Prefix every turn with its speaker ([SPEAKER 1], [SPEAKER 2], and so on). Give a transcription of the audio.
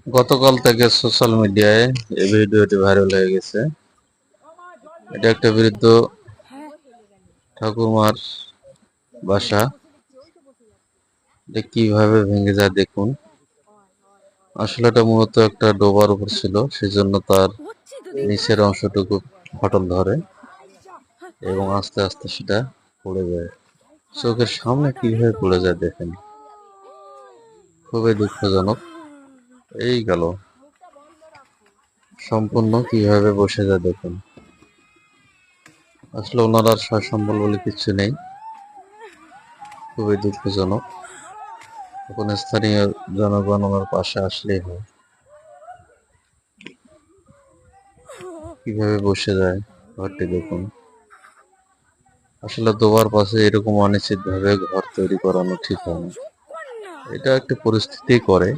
[SPEAKER 1] গতকাল থেকে সোশ্যাল মিডিয়ায় এই ভিডিওটি ভাইরাল হয়ে গেছে। এটা একটা বৃদ্ধ ঠাকুরমার বাসা, এটা কিভাবে ভেঙে যায় দেখুন। আসলে এটা মূলত একটা ডোবার উপর ছিল, সেজন্য তার নিচের অংশটুকু ফাটল ধরে এবং আস্তে আস্তে সেটা পড়ে যায়। চোখের সামনে কিভাবে পড়ে যায় দেখেন, খুবই দুঃখজনক। এই গেল, সম্পূর্ণ কিভাবে বসে যায় দেখুন। আসলে ওনার আর সয় সম্বল বলে কিছু নেই, খুবই দুঃখজনক। এখন স্থানীয় জনগণ ওনার পাশে আসলেই হয়। কিভাবে বসে যায় ঘরটি দেখুন। আসলে দোবার পাশে এরকম অনিশ্চিত ভাবে ঘর তৈরি করানো ঠিক হয় না। এটা একটা পরিস্থিতি করে